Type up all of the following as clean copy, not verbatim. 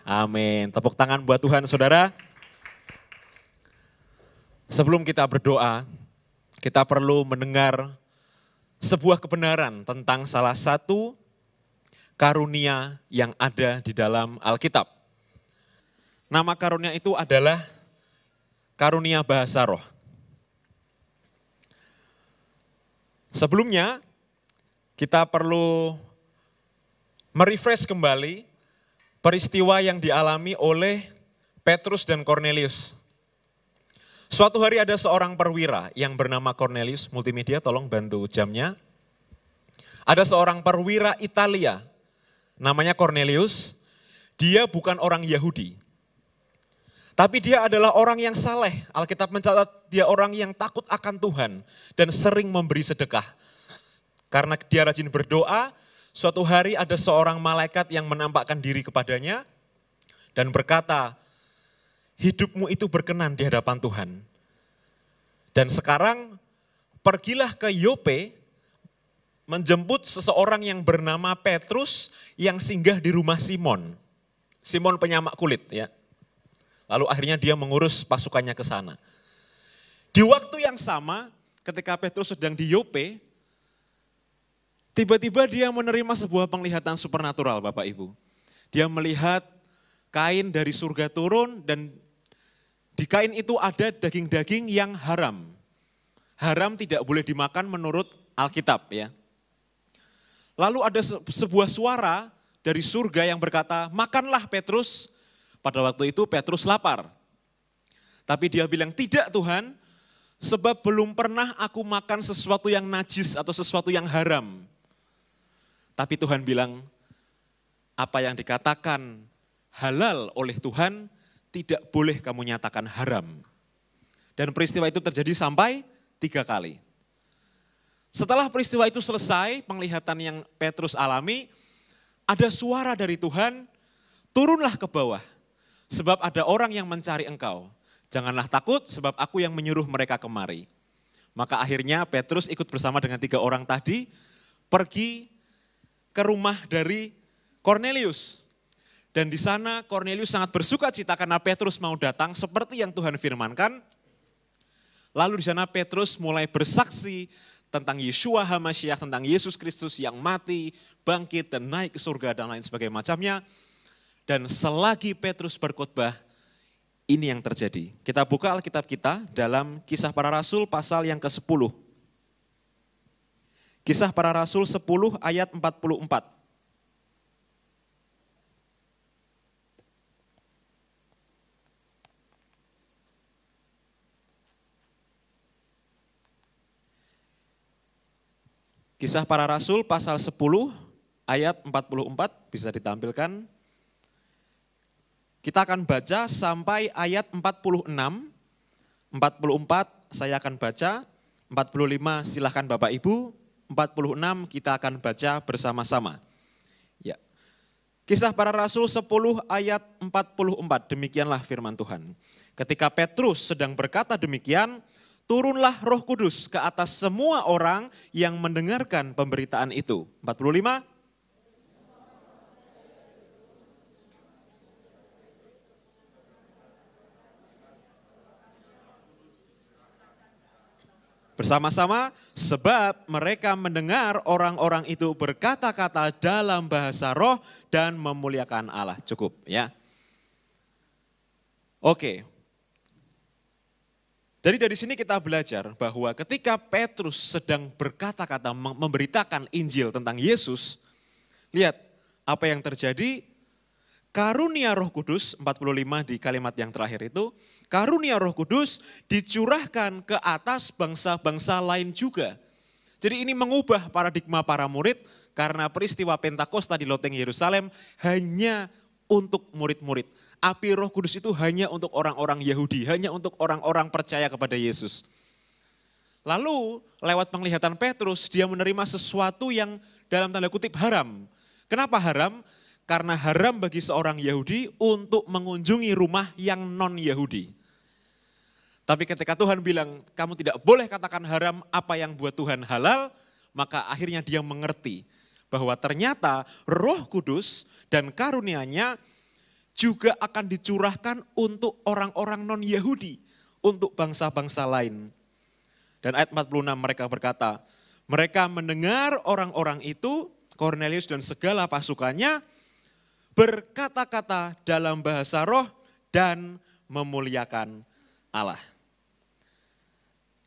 Amin. Tepuk tangan buat Tuhan, saudara. Sebelum kita berdoa, kita perlu mendengar sebuah kebenaran tentang salah satu karunia yang ada di dalam Alkitab. Nama karunia itu adalah karunia bahasa roh. Sebelumnya, kita perlu merefresh kembali peristiwa yang dialami oleh Petrus dan Kornelius. Suatu hari ada seorang perwira yang bernama Kornelius, multimedia tolong bantu jamnya. Ada seorang perwira Italia, namanya Kornelius, dia bukan orang Yahudi. Tapi dia adalah orang yang saleh, Alkitab mencatat dia orang yang takut akan Tuhan dan sering memberi sedekah. Karena dia rajin berdoa, suatu hari ada seorang malaikat yang menampakkan diri kepadanya dan berkata, hidupmu itu berkenan di hadapan Tuhan. Dan sekarang pergilah ke Yope menjemput seseorang yang bernama Petrus yang singgah di rumah Simon. Simon penyamak kulit ya. Lalu akhirnya dia mengurus pasukannya ke sana. Di waktu yang sama ketika Petrus sedang di Yope, tiba-tiba dia menerima sebuah penglihatan supernatural Bapak Ibu. Dia melihat kain dari surga turun dan di kain itu ada daging-daging yang haram. Haram tidak boleh dimakan menurut Alkitab ya. Lalu ada sebuah suara dari surga yang berkata, makanlah Petrus. Pada waktu itu Petrus lapar. Tapi dia bilang, tidak Tuhan, sebab belum pernah aku makan sesuatu yang najis atau sesuatu yang haram. Tapi Tuhan bilang, apa yang dikatakan halal oleh Tuhan, tidak boleh kamu nyatakan haram. Dan peristiwa itu terjadi sampai 3 kali. Setelah peristiwa itu selesai, penglihatan yang Petrus alami, ada suara dari Tuhan, turunlah ke bawah, sebab ada orang yang mencari engkau. Janganlah takut, sebab aku yang menyuruh mereka kemari. Maka akhirnya Petrus ikut bersama dengan 3 orang tadi, pergi ke rumah dari Kornelius. Dan di sana Kornelius sangat bersuka cita karena Petrus mau datang seperti yang Tuhan firmankan. Lalu di sana Petrus mulai bersaksi tentang Yeshua HaMashiach, tentang Yesus Kristus yang mati, bangkit dan naik ke surga dan lain sebagainya macamnya. Dan selagi Petrus berkhotbah, ini yang terjadi. Kita buka Alkitab kita dalam Kisah Para Rasul pasal yang ke-10. Kisah Para Rasul 10 ayat 44. Kisah Para Rasul pasal 10 ayat 44 bisa ditampilkan. Kita akan baca sampai ayat 46. 44 saya akan baca, 45 silahkan Bapak Ibu, 46 kita akan baca bersama-sama. Ya. Kisah Para Rasul 10 ayat 44, demikianlah firman Tuhan. Ketika Petrus sedang berkata demikian, turunlah Roh Kudus ke atas semua orang yang mendengarkan pemberitaan itu. 45. Bersama-sama, sebab mereka mendengar orang-orang itu berkata-kata dalam bahasa roh dan memuliakan Allah. Cukup ya. Oke. Jadi dari sini kita belajar bahwa ketika Petrus sedang berkata-kata memberitakan Injil tentang Yesus, lihat apa yang terjadi, karunia Roh Kudus, 45 di kalimat yang terakhir itu, karunia Roh Kudus dicurahkan ke atas bangsa-bangsa lain juga. Jadi ini mengubah paradigma para murid karena peristiwa Pentakosta di loteng Yerusalem hanya untuk murid-murid. Api Roh Kudus itu hanya untuk orang-orang Yahudi, hanya untuk orang-orang percaya kepada Yesus. Lalu lewat penglihatan Petrus dia menerima sesuatu yang dalam tanda kutip haram. Kenapa haram? Karena haram bagi seorang Yahudi untuk mengunjungi rumah yang non-Yahudi. Tapi ketika Tuhan bilang, kamu tidak boleh katakan haram apa yang buat Tuhan halal, maka akhirnya dia mengerti bahwa ternyata Roh Kudus dan karunia-Nya juga akan dicurahkan untuk orang-orang non-Yahudi, untuk bangsa-bangsa lain. Dan ayat 46 mereka berkata, mereka mendengar orang-orang itu, Kornelius dan segala pasukannya, berkata-kata dalam bahasa roh dan memuliakan Allah.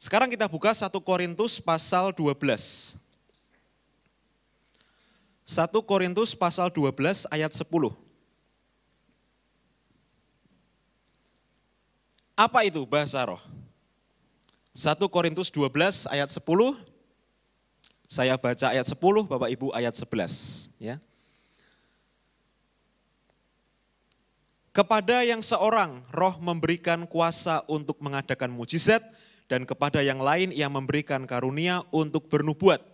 Sekarang kita buka 1 Korintus pasal 12. 1 Korintus pasal 12 ayat 10. Apa itu bahasa roh? 1 Korintus 12 ayat 10. Saya baca ayat 10, Bapak Ibu ayat 11. Ya. Kepada yang seorang roh memberikan kuasa untuk mengadakan mujizat, dan kepada yang lain ia memberikan karunia untuk bernubuat.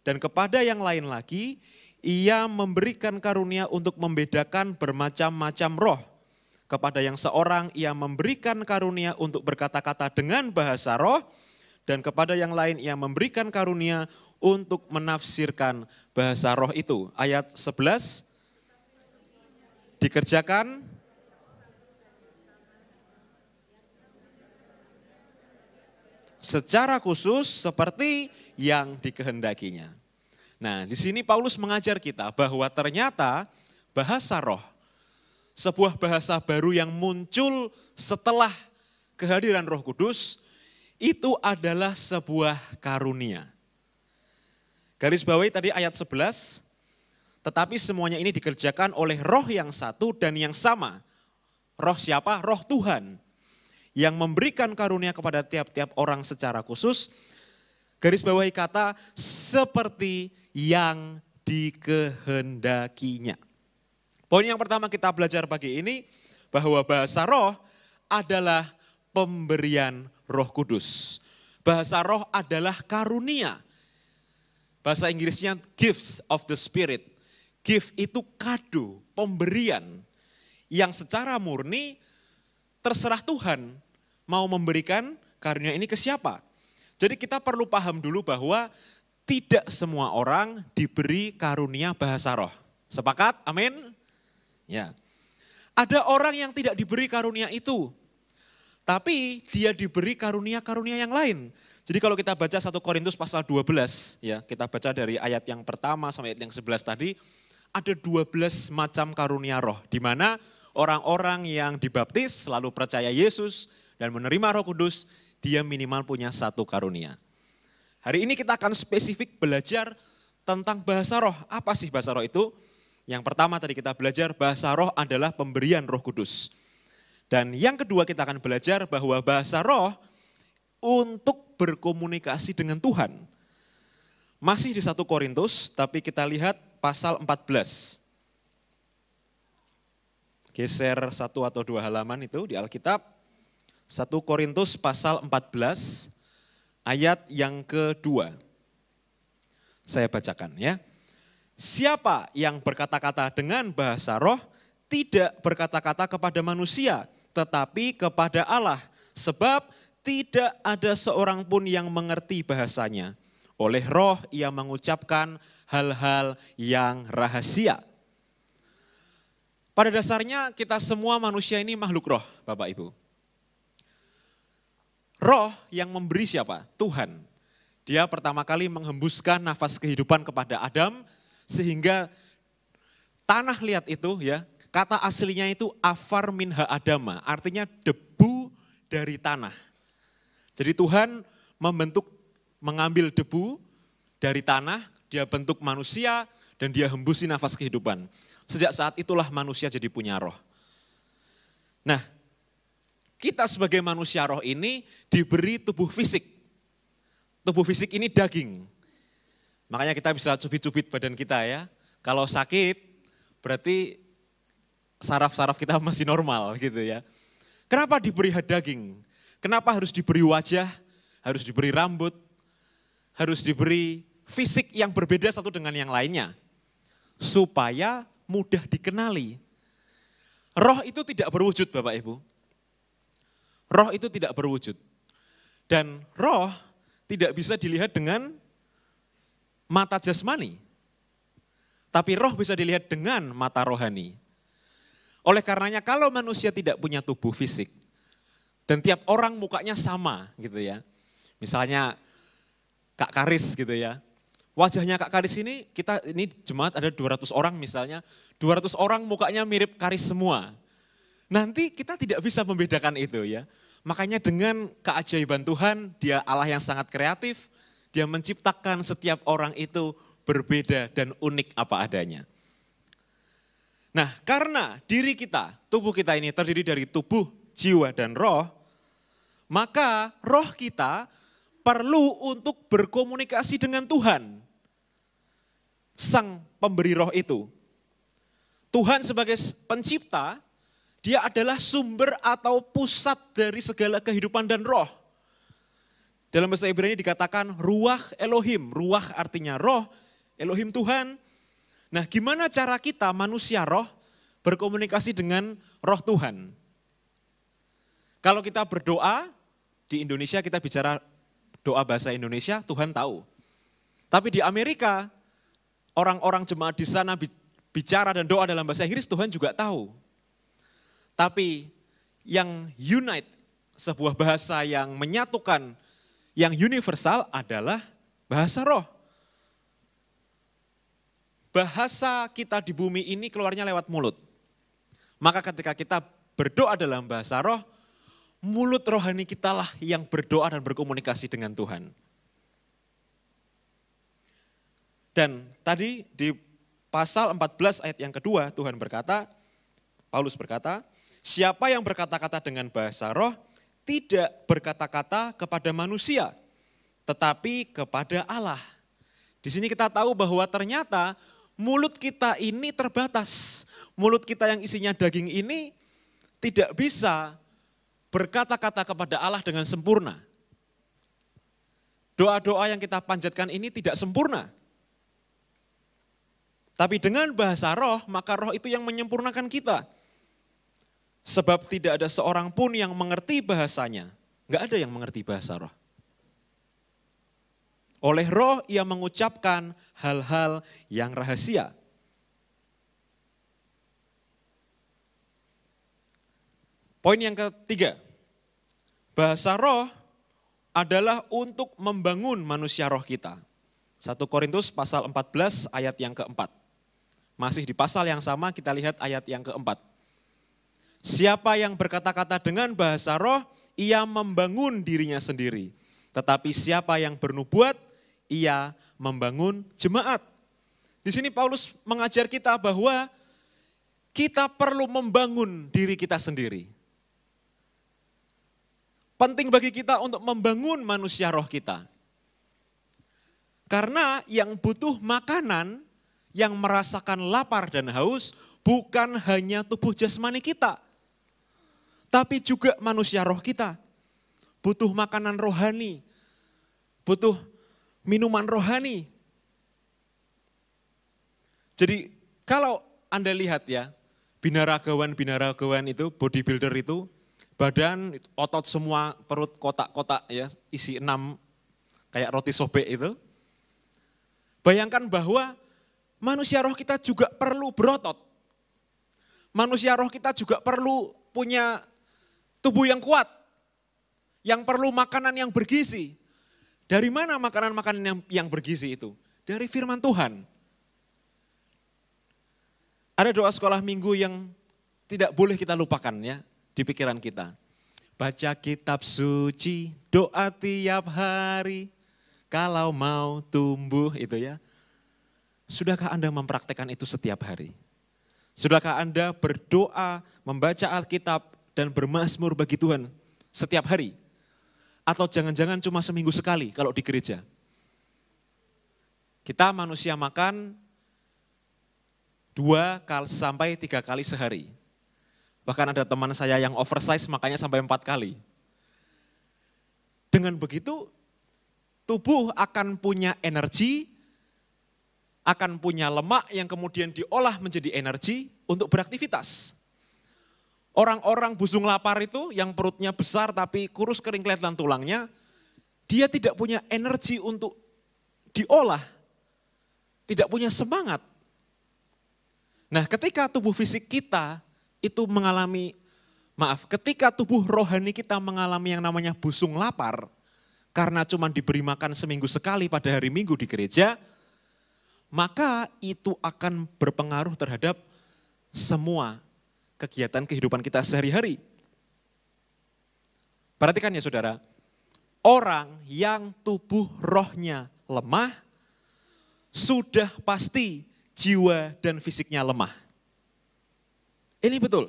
Dan kepada yang lain lagi ia memberikan karunia untuk membedakan bermacam-macam roh. Kepada yang seorang ia memberikan karunia untuk berkata-kata dengan bahasa roh, dan kepada yang lain ia memberikan karunia untuk menafsirkan bahasa roh itu. Ayat 11, dikerjakan secara khusus seperti yang dikehendakinya. Nah, di sini Paulus mengajar kita bahwa ternyata bahasa roh, sebuah bahasa baru yang muncul setelah kehadiran Roh Kudus, itu adalah sebuah karunia. Garis bawahi tadi ayat 11, tetapi semuanya ini dikerjakan oleh roh yang satu dan yang sama. Roh siapa? Roh Tuhan. Yang memberikan karunia kepada tiap-tiap orang secara khusus. Garis bawahi kata seperti yang dikehendakinya. Poin yang pertama kita belajar pagi ini, bahwa bahasa roh adalah pemberian Roh Kudus. Bahasa roh adalah karunia. Bahasa Inggrisnya gifts of the Spirit. Gift itu kado, pemberian. Yang secara murni terserah Tuhan mau memberikan karunia ini ke siapa. Jadi kita perlu paham dulu bahwa tidak semua orang diberi karunia bahasa roh. Sepakat? Amin? Ya. Ada orang yang tidak diberi karunia itu, tapi dia diberi karunia-karunia yang lain. Jadi kalau kita baca 1 Korintus pasal 12, ya, kita baca dari ayat yang pertama sampai ayat yang 11 tadi, ada 12 macam karunia roh, di mana orang-orang yang dibaptis selalu percaya Yesus dan menerima Roh Kudus, dia minimal punya satu karunia. Hari ini kita akan spesifik belajar tentang bahasa roh. Apa sih bahasa roh itu? Yang pertama tadi kita belajar bahasa roh adalah pemberian Roh Kudus. Dan yang kedua kita akan belajar bahwa bahasa roh untuk berkomunikasi dengan Tuhan. Masih di 1 Korintus, tapi kita lihat pasal 14. Geser 1 atau 2 halaman itu di Alkitab. 1 Korintus pasal 14 ayat yang kedua. Saya bacakan ya. Siapa yang berkata-kata dengan bahasa roh tidak berkata-kata kepada manusia, tetapi kepada Allah. Sebab tidak ada seorang pun yang mengerti bahasanya. Oleh roh ia mengucapkan hal-hal yang rahasia. Pada dasarnya kita semua manusia ini makhluk roh, Bapak Ibu. Roh yang memberi siapa? Tuhan. Dia pertama kali menghembuskan nafas kehidupan kepada Adam, sehingga tanah liat itu ya, kata aslinya itu afar minha adama, artinya debu dari tanah. Jadi Tuhan mengambil debu dari tanah, dia bentuk manusia dan dia hembusi nafas kehidupan. Sejak saat itulah manusia jadi punya roh. Nah, kita sebagai manusia roh ini diberi tubuh fisik. Tubuh fisik ini daging. Makanya kita bisa cubit-cubit badan kita ya. Kalau sakit berarti saraf-saraf kita masih normal gitu ya. Kenapa diberi daging? Kenapa harus diberi wajah, harus diberi rambut, harus diberi fisik yang berbeda satu dengan yang lainnya? Supaya mudah dikenali. Roh itu tidak berwujud Bapak Ibu. Roh itu tidak berwujud. Dan roh tidak bisa dilihat dengan mata jasmani. Tapi roh bisa dilihat dengan mata rohani. Oleh karenanya kalau manusia tidak punya tubuh fisik, dan tiap orang mukanya sama gitu ya. Misalnya Kak Karis gitu ya. Wajahnya Kak Karis ini, ini jemaat ada 200 orang misalnya, 200 orang mukanya mirip Karis semua. Nanti kita tidak bisa membedakan itu ya. Makanya dengan keajaiban Tuhan, Dia Allah yang sangat kreatif, Dia menciptakan setiap orang itu berbeda dan unik apa adanya. Nah, karena diri kita, tubuh kita ini terdiri dari tubuh, jiwa, dan roh, maka roh kita perlu untuk berkomunikasi dengan Tuhan. Sang pemberi roh itu. Tuhan sebagai pencipta, Dia adalah sumber atau pusat dari segala kehidupan dan roh. Dalam bahasa Ibrani dikatakan ruach Elohim, ruach artinya roh, Elohim Tuhan. Nah, gimana cara kita manusia roh berkomunikasi dengan roh Tuhan? Kalau kita berdoa, di Indonesia kita bicara doa bahasa Indonesia, Tuhan tahu. Tapi di Amerika, orang-orang jemaat di sana bicara dan doa dalam bahasa Inggris, Tuhan juga tahu. Tapi yang unite, sebuah bahasa yang menyatukan, yang universal adalah bahasa roh. Bahasa kita di bumi ini keluarnya lewat mulut. Maka ketika kita berdoa dalam bahasa roh, mulut rohani kita lah yang berdoa dan berkomunikasi dengan Tuhan. Dan tadi di pasal 14 ayat yang kedua Tuhan berkata, Paulus berkata, siapa yang berkata-kata dengan bahasa roh tidak berkata-kata kepada manusia, tetapi kepada Allah. Di sini kita tahu bahwa ternyata mulut kita ini terbatas. Mulut kita yang isinya daging ini tidak bisa berkata-kata kepada Allah dengan sempurna. Doa-doa yang kita panjatkan ini tidak sempurna. Tapi dengan bahasa roh, maka roh itu yang menyempurnakan kita. Sebab tidak ada seorang pun yang mengerti bahasanya. Enggak ada yang mengerti bahasa roh. Oleh roh ia mengucapkan hal-hal yang rahasia. Poin yang ketiga, bahasa roh adalah untuk membangun manusia roh kita. 1 Korintus pasal 14 ayat yang keempat. Masih di pasal yang sama kita lihat ayat yang keempat. Siapa yang berkata-kata dengan bahasa roh, ia membangun dirinya sendiri. Tetapi siapa yang bernubuat, ia membangun jemaat. Di sini Paulus mengajar kita bahwa kita perlu membangun diri kita sendiri. Penting bagi kita untuk membangun manusia roh kita. Karena yang butuh makanan, yang merasakan lapar dan haus, bukan hanya tubuh jasmani kita, tapi juga manusia roh kita. Butuh makanan rohani, butuh minuman rohani. Jadi kalau Anda lihat ya, binaragawan itu, bodybuilder itu, badan, otot semua, perut kotak-kotak ya, isi 6 kayak roti sobek itu. Bayangkan bahwa manusia roh kita juga perlu berotot. Manusia roh kita juga perlu punya tubuh yang kuat, yang perlu makanan yang bergizi. Dari mana makanan-makanan yang bergizi itu? Dari firman Tuhan. Ada doa sekolah minggu yang tidak boleh kita lupakan ya di pikiran kita. Baca kitab suci, doa tiap hari, kalau mau tumbuh itu ya. Sudahkah Anda mempraktekkan itu setiap hari? Sudahkah Anda berdoa, membaca Alkitab dan bermazmur bagi Tuhan setiap hari? Atau jangan-jangan cuma seminggu sekali kalau di gereja? Kita manusia makan 2 sampai 3 kali sehari. Bahkan ada teman saya yang oversize makannya sampai 4 kali. Dengan begitu, tubuh akan punya energi, akan punya lemak yang kemudian diolah menjadi energi untuk beraktivitas. Orang-orang busung lapar itu yang perutnya besar tapi kurus kering kelihatan tulangnya, dia tidak punya energi untuk diolah, tidak punya semangat. Nah ketika tubuh fisik kita itu ketika tubuh rohani kita mengalami yang namanya busung lapar, karena cuma diberi makan seminggu sekali pada hari Minggu di gereja, maka itu akan berpengaruh terhadap semua kegiatan kehidupan kita sehari-hari. Perhatikan ya saudara, orang yang tubuh rohnya lemah, sudah pasti jiwa dan fisiknya lemah. Ini betul,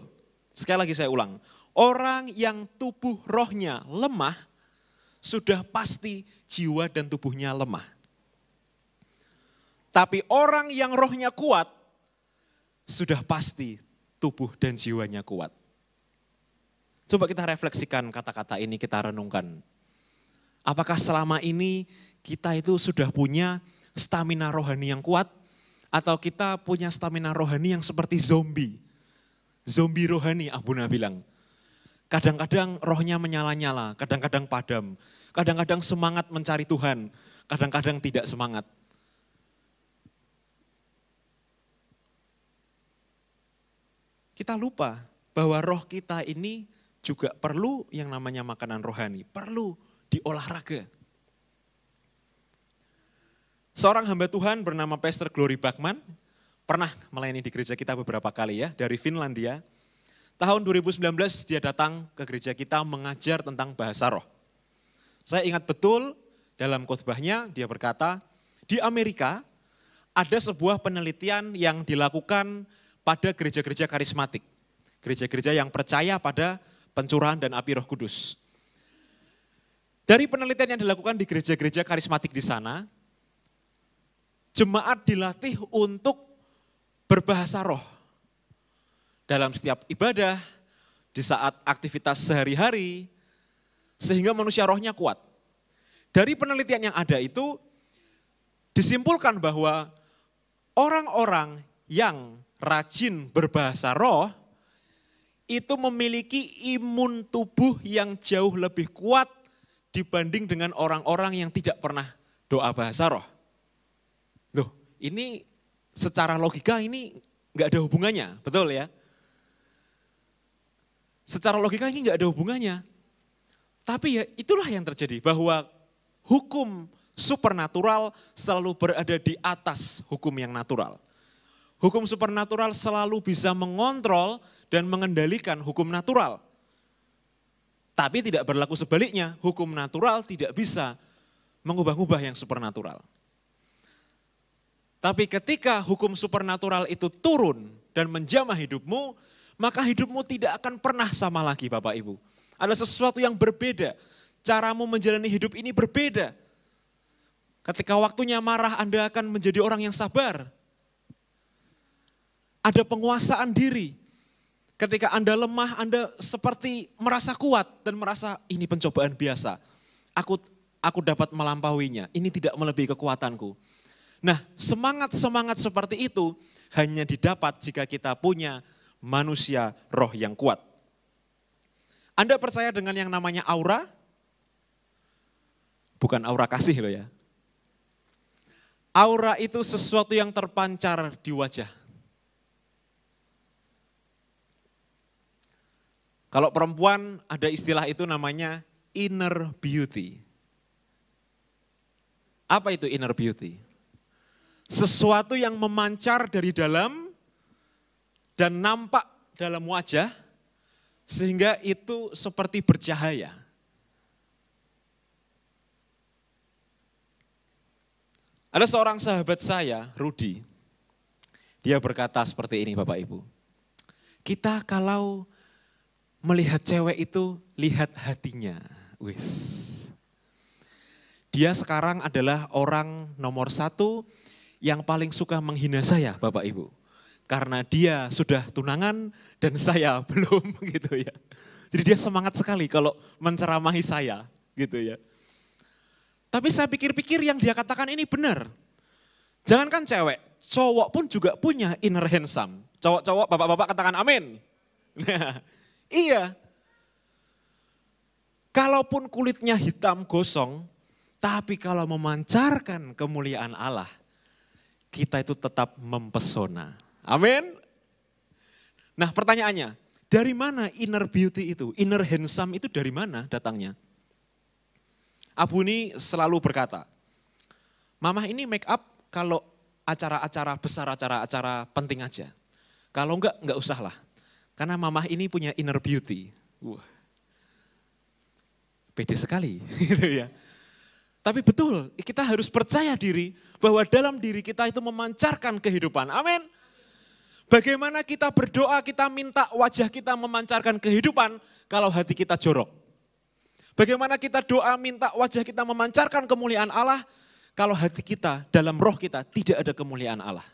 sekali lagi saya ulang, orang yang tubuh rohnya lemah, sudah pasti jiwa dan tubuhnya lemah. Tapi orang yang rohnya kuat, sudah pasti tubuh dan jiwanya kuat. Coba kita refleksikan kata-kata ini, kita renungkan. Apakah selama ini kita itu sudah punya stamina rohani yang kuat? Atau kita punya stamina rohani yang seperti zombie? Zombie rohani, Abuna bilang. Kadang-kadang rohnya menyala-nyala, kadang-kadang padam. Kadang-kadang semangat mencari Tuhan, kadang-kadang tidak semangat. Kita lupa bahwa roh kita ini juga perlu yang namanya makanan rohani, perlu diolahraga. Seorang hamba Tuhan bernama Pastor Glory Bachman, pernah melayani di gereja kita beberapa kali ya, dari Finlandia. Tahun 2019 dia datang ke gereja kita mengajar tentang bahasa roh. Saya ingat betul dalam khotbahnya dia berkata, di Amerika ada sebuah penelitian yang dilakukan pada gereja-gereja karismatik. Gereja-gereja yang percaya pada pencurahan dan api Roh Kudus. Dari penelitian yang dilakukan di gereja-gereja karismatik di sana, jemaat dilatih untuk berbahasa roh. Dalam setiap ibadah, di saat aktivitas sehari-hari, sehingga manusia rohnya kuat. Dari penelitian yang ada itu, disimpulkan bahwa orang-orang yang rajin berbahasa roh, itu memiliki imun tubuh yang jauh lebih kuat dibanding dengan orang-orang yang tidak pernah doa bahasa roh. Loh, ini secara logika ini nggak ada hubungannya, betul ya? Secara logika ini nggak ada hubungannya. Tapi ya itulah yang terjadi, bahwa hukum supernatural selalu berada di atas hukum yang natural. Hukum supernatural selalu bisa mengontrol dan mengendalikan hukum natural. Tapi tidak berlaku sebaliknya, hukum natural tidak bisa mengubah-ubah yang supernatural. Tapi ketika hukum supernatural itu turun dan menjamah hidupmu, maka hidupmu tidak akan pernah sama lagi Bapak Ibu. Ada sesuatu yang berbeda, caramu menjalani hidup ini berbeda. Ketika waktunya marah Anda akan menjadi orang yang sabar. Ada penguasaan diri. Ketika Anda lemah, Anda seperti merasa kuat dan merasa ini pencobaan biasa. Aku dapat melampauinya, ini tidak melebihi kekuatanku. Nah, semangat-semangat seperti itu hanya didapat jika kita punya manusia roh yang kuat. Anda percaya dengan yang namanya aura? Bukan aura kasih loh ya. Aura itu sesuatu yang terpancar di wajah. Kalau perempuan ada istilah itu namanya inner beauty. Apa itu inner beauty? Sesuatu yang memancar dari dalam dan nampak dalam wajah sehingga itu seperti bercahaya. Ada seorang sahabat saya, Rudi, dia berkata seperti ini Bapak Ibu. Kita kalau melihat cewek itu, lihat hatinya. Wis. Dia sekarang adalah orang nomor 1 yang paling suka menghina saya Bapak Ibu. Karena dia sudah tunangan dan saya belum gitu ya. Jadi dia semangat sekali kalau menceramahi saya gitu ya. Tapi saya pikir-pikir yang dia katakan ini benar. Jangankan cewek, cowok pun juga punya inner handsome. Cowok-cowok, bapak-bapak katakan amin. Nah, iya. Kalaupun kulitnya hitam gosong, tapi kalau memancarkan kemuliaan Allah, kita itu tetap mempesona. Amin. Nah pertanyaannya, Dari mana inner beauty itu? Inner handsome itu dari mana datangnya? Abu ini selalu berkata, Mama ini make up kalau acara-acara besar, acara-acara penting aja. Kalau enggak usah lah. Karena Mama ini punya inner beauty. Wah, pede sekali gitu ya. Tapi betul, kita harus percaya diri bahwa dalam diri kita itu memancarkan kehidupan. Amin. Bagaimana kita berdoa, kita minta wajah kita memancarkan kehidupan kalau hati kita jorok. Bagaimana kita doa minta wajah kita memancarkan kemuliaan Allah kalau hati kita dalam roh kita tidak ada kemuliaan Allah.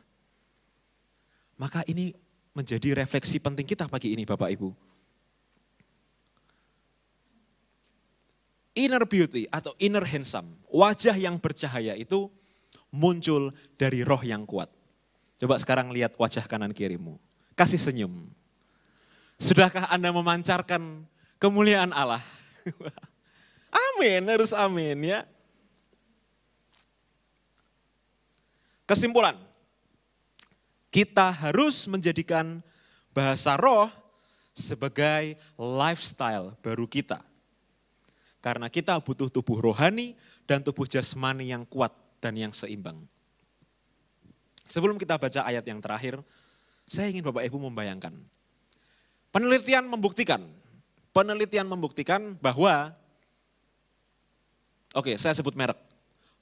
Maka ini menjadi refleksi penting kita pagi ini Bapak Ibu. Inner beauty atau inner handsome, wajah yang bercahaya itu muncul dari roh yang kuat. Coba sekarang lihat wajah kanan kirimu, kasih senyum. Sudahkah Anda memancarkan kemuliaan Allah? Amin, harus amin ya. Kesimpulan, kita harus menjadikan bahasa roh sebagai lifestyle baru kita. Karena kita butuh tubuh rohani dan tubuh jasmani yang kuat dan yang seimbang. Sebelum kita baca ayat yang terakhir, saya ingin Bapak Ibu membayangkan. Penelitian membuktikan bahwa, saya sebut merek.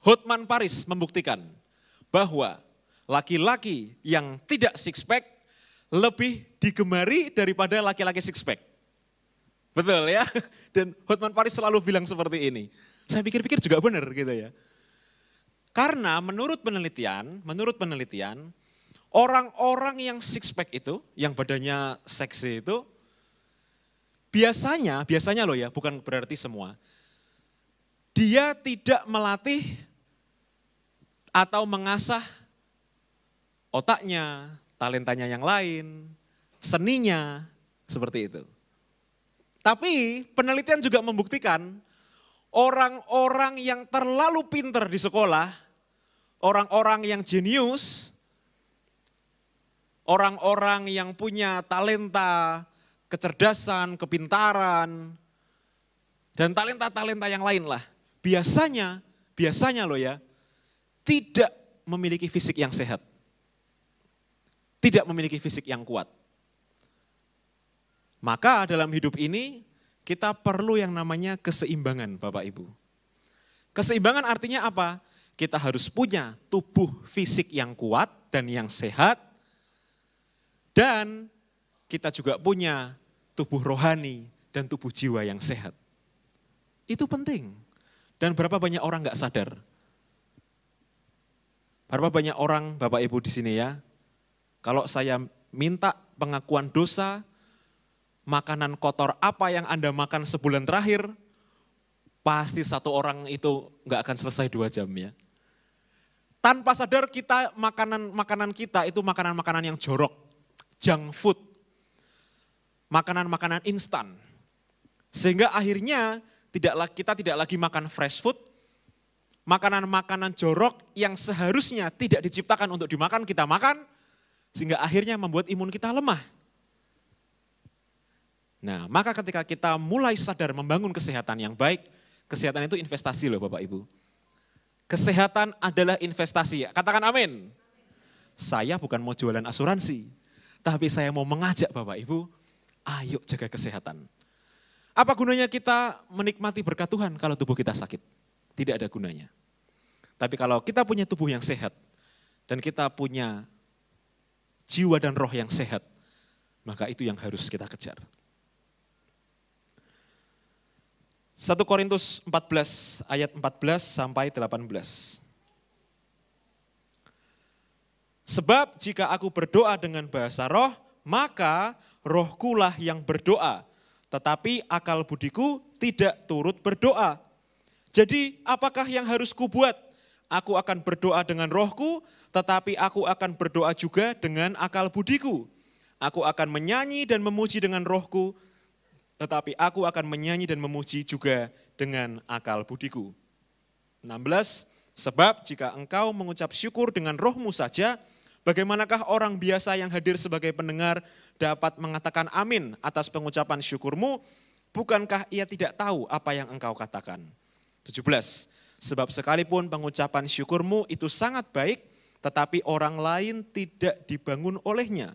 Hotman Paris membuktikan bahwa laki-laki yang tidak six pack lebih digemari daripada laki-laki six pack. Betul ya, dan Hotman Paris selalu bilang seperti ini. Saya pikir-pikir juga benar gitu ya. Karena menurut penelitian, orang-orang yang six pack itu, yang badannya seksi itu, biasanya loh ya, bukan berarti semua, dia tidak melatih atau mengasah otaknya, talentanya yang lain, seninya, seperti itu. Tapi penelitian juga membuktikan orang-orang yang terlalu pintar di sekolah, orang-orang yang jenius, orang-orang yang punya talenta, kecerdasan, kepintaran, dan talenta-talenta yang lain lah. Biasanya loh ya, tidak memiliki fisik yang sehat. Tidak memiliki fisik yang kuat. Maka dalam hidup ini kita perlu yang namanya keseimbangan Bapak Ibu. Keseimbangan artinya apa? Kita harus punya tubuh fisik yang kuat dan yang sehat. Dan kita juga punya tubuh rohani dan tubuh jiwa yang sehat. Itu penting. Dan berapa banyak orang gak sadar? Berapa banyak orang Bapak Ibu di sini ya, kalau saya minta pengakuan dosa, makanan kotor apa yang Anda makan sebulan terakhir, pasti satu orang itu nggak akan selesai 2 jam ya. Tanpa sadar kita makanan kita itu makanan-makanan yang jorok, junk food, makanan-makanan instan. Sehingga akhirnya kita tidak lagi makan fresh food, makanan-makanan jorok yang seharusnya tidak diciptakan untuk dimakan, kita makan, sehingga akhirnya membuat imun kita lemah. Nah, maka ketika kita mulai sadar membangun kesehatan yang baik, kesehatan itu investasi loh Bapak Ibu. Kesehatan adalah investasi. Katakan amin. Saya bukan mau jualan asuransi, tapi saya mau mengajak Bapak Ibu, ayo jaga kesehatan. Apa gunanya kita menikmati berkat Tuhan kalau tubuh kita sakit? Tidak ada gunanya. Tapi kalau kita punya tubuh yang sehat, dan kita punya jiwa dan roh yang sehat, maka itu yang harus kita kejar. 1 Korintus 14 ayat 14 sampai 18. Sebab jika aku berdoa dengan bahasa roh, maka rohkulah yang berdoa, tetapi akal budiku tidak turut berdoa. Jadi apakah yang harus kubuat? Aku akan berdoa dengan rohku, tetapi aku akan berdoa juga dengan akal budiku. Aku akan menyanyi dan memuji dengan rohku, tetapi aku akan menyanyi dan memuji juga dengan akal budiku. 16, sebab jika engkau mengucap syukur dengan rohmu saja, Bagaimanakah orang biasa yang hadir sebagai pendengar dapat mengatakan amin atas pengucapan syukurmu? Bukankah ia tidak tahu apa yang engkau katakan? 17. Sebab sekalipun pengucapan syukurmu itu sangat baik, tetapi orang lain tidak dibangun olehnya.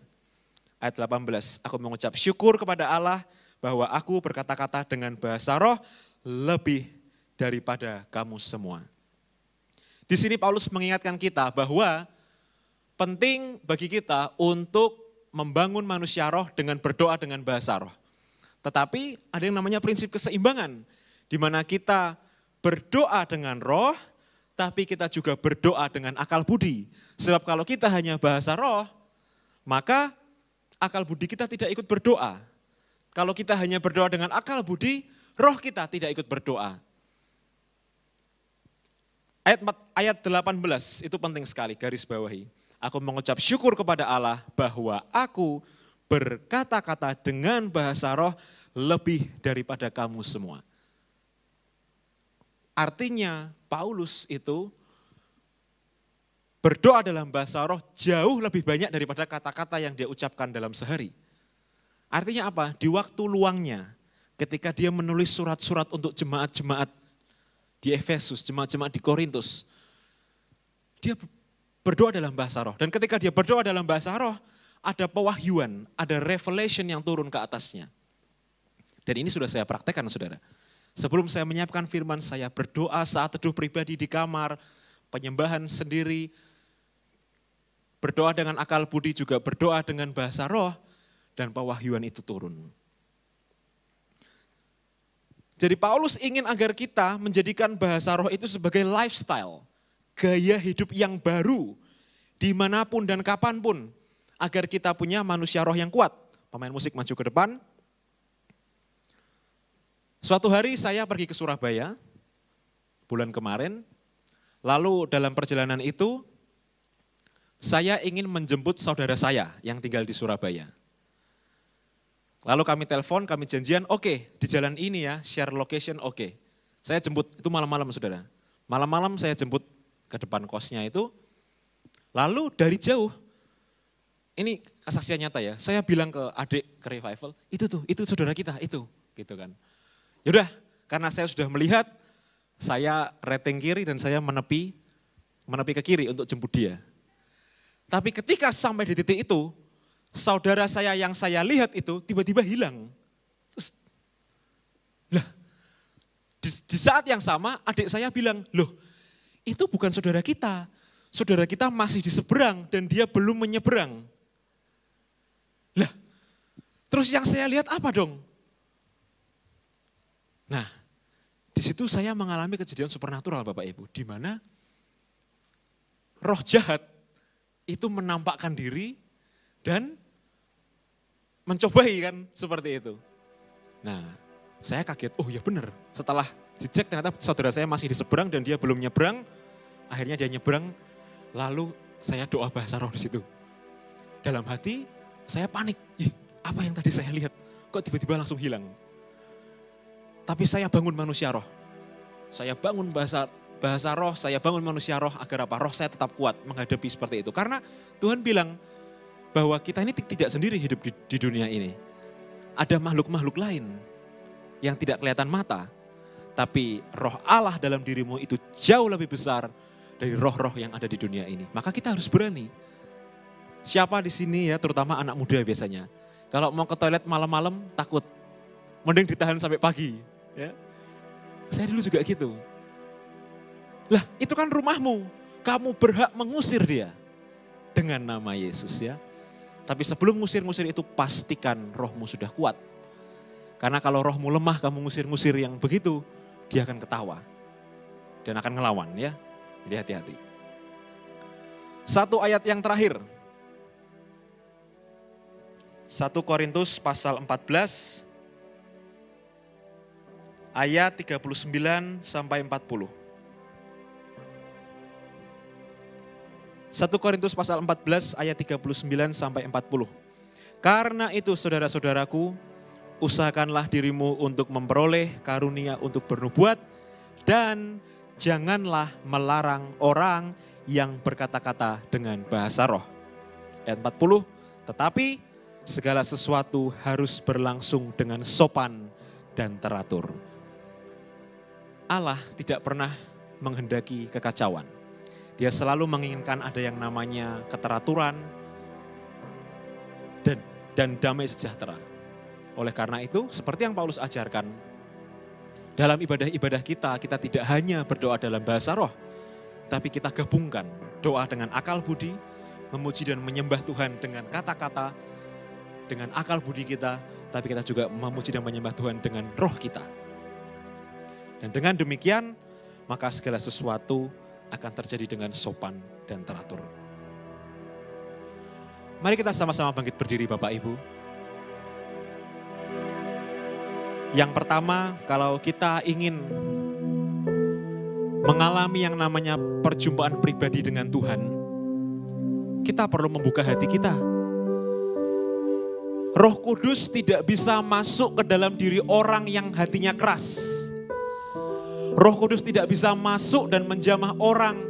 Ayat 18, aku mengucap syukur kepada Allah bahwa aku berkata-kata dengan bahasa roh lebih daripada kamu semua. Di sini Paulus mengingatkan kita bahwa penting bagi kita untuk membangun manusia roh dengan berdoa dengan bahasa roh. Tetapi ada yang namanya prinsip keseimbangan, di mana kita berdoa dengan roh, tapi kita juga berdoa dengan akal budi. Sebab kalau kita hanya bahasa roh, maka akal budi kita tidak ikut berdoa. Kalau kita hanya berdoa dengan akal budi, roh kita tidak ikut berdoa. Ayat 18 itu penting sekali, garis bawahi. Aku mengucap syukur kepada Allah bahwa aku berkata-kata dengan bahasa roh lebih daripada kamu semua. Artinya Paulus itu berdoa dalam bahasa roh jauh lebih banyak daripada kata-kata yang dia ucapkan dalam sehari. Artinya apa? Di waktu luangnya, ketika dia menulis surat-surat untuk jemaat-jemaat di Efesus, jemaat-jemaat di Korintus, dia berdoa dalam bahasa roh. Dan ketika dia berdoa dalam bahasa roh, ada pewahyuan, ada revelation yang turun ke atasnya. Dan ini sudah saya praktekkan, saudara. Sebelum saya menyiapkan firman, saya berdoa saat teduh pribadi di kamar, penyembahan sendiri, berdoa dengan akal budi, juga berdoa dengan bahasa roh, dan pewahyuan itu turun. Jadi Paulus ingin agar kita menjadikan bahasa roh itu sebagai lifestyle, gaya hidup yang baru, dimanapun dan kapanpun, agar kita punya manusia roh yang kuat. Pemain musik maju ke depan. Suatu hari saya pergi ke Surabaya, bulan kemarin, lalu dalam perjalanan itu, saya ingin menjemput saudara saya yang tinggal di Surabaya. Lalu kami telepon, kami janjian, oke, di jalan ini ya, share location, oke. Saya jemput, itu malam-malam saudara. Malam-malam saya jemput ke depan kosnya itu, lalu dari jauh, ini kesaksian nyata ya, saya bilang ke adik, ke Revival, itu saudara kita, itu, gitu kan. Yaudah, karena saya sudah melihat, saya rating kiri dan saya menepi ke kiri untuk jemput dia. Tapi ketika sampai di titik itu, saudara saya yang saya lihat itu tiba-tiba hilang. Terus, di saat yang sama adik saya bilang, loh itu bukan saudara kita masih di seberang dan dia belum menyeberang. Lah, terus yang saya lihat apa dong? Nah, di situ saya mengalami kejadian supernatural Bapak Ibu, di mana roh jahat itu menampakkan diri dan mencobai kan seperti itu. Nah, saya kaget, oh ya benar, setelah dicek ternyata saudara saya masih di seberang dan dia belum nyebrang, akhirnya dia nyebrang, lalu saya doa bahasa roh di situ. Dalam hati saya panik, apa yang tadi saya lihat, kok tiba-tiba langsung hilang. Tapi saya bangun manusia roh. Saya bangun bahasa roh, saya bangun manusia roh agar apa? Roh saya tetap kuat menghadapi seperti itu. Karena Tuhan bilang bahwa kita ini tidak sendiri hidup di dunia ini. Ada makhluk-makhluk lain yang tidak kelihatan mata. Tapi roh Allah dalam dirimu itu jauh lebih besar dari roh-roh yang ada di dunia ini. Maka kita harus berani. Siapa di sini ya, terutama anak muda biasanya. Kalau mau ke toilet malam-malam takut. Mending ditahan sampai pagi. Ya. Saya dulu juga gitu. Lah itu kan rumahmu, kamu berhak mengusir dia dengan nama Yesus ya. Tapi sebelum ngusir-ngusir itu pastikan rohmu sudah kuat. Karena kalau rohmu lemah kamu ngusir-ngusir yang begitu, dia akan ketawa dan akan ngelawan ya. Jadi hati-hati. Satu ayat yang terakhir. 1 Korintus pasal 14 ayat 39 sampai 40. 1 Korintus pasal 14 ayat 39 sampai 40. Karena itu saudara-saudaraku, usahakanlah dirimu untuk memperoleh karunia untuk bernubuat dan janganlah melarang orang yang berkata-kata dengan bahasa roh. Ayat 40, tetapi segala sesuatu harus berlangsung dengan sopan dan teratur. Allah tidak pernah menghendaki kekacauan. Dia selalu menginginkan ada yang namanya keteraturan dan damai sejahtera. Oleh karena itu, seperti yang Paulus ajarkan, dalam ibadah-ibadah kita tidak hanya berdoa dalam bahasa roh, tapi kita gabungkan doa dengan akal budi, memuji dan menyembah Tuhan dengan kata-kata, dengan akal budi kita, tapi kita juga memuji dan menyembah Tuhan dengan roh kita. Dan dengan demikian, maka segala sesuatu akan terjadi dengan sopan dan teratur. Mari kita sama-sama bangkit berdiri Bapak Ibu. Yang pertama, kalau kita ingin mengalami yang namanya perjumpaan pribadi dengan Tuhan, kita perlu membuka hati kita. Roh Kudus tidak bisa masuk ke dalam diri orang yang hatinya keras. Roh Kudus tidak bisa masuk dan menjamah orang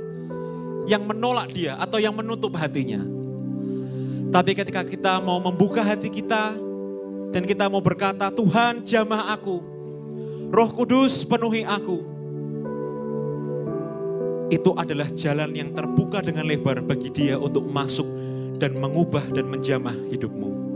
yang menolak dia atau yang menutup hatinya. Tapi ketika kita mau membuka hati kita dan kita mau berkata, Tuhan jamah aku, Roh Kudus penuhi aku. Itu adalah jalan yang terbuka dengan lebar bagi dia untuk masuk dan mengubah dan menjamah hidupmu.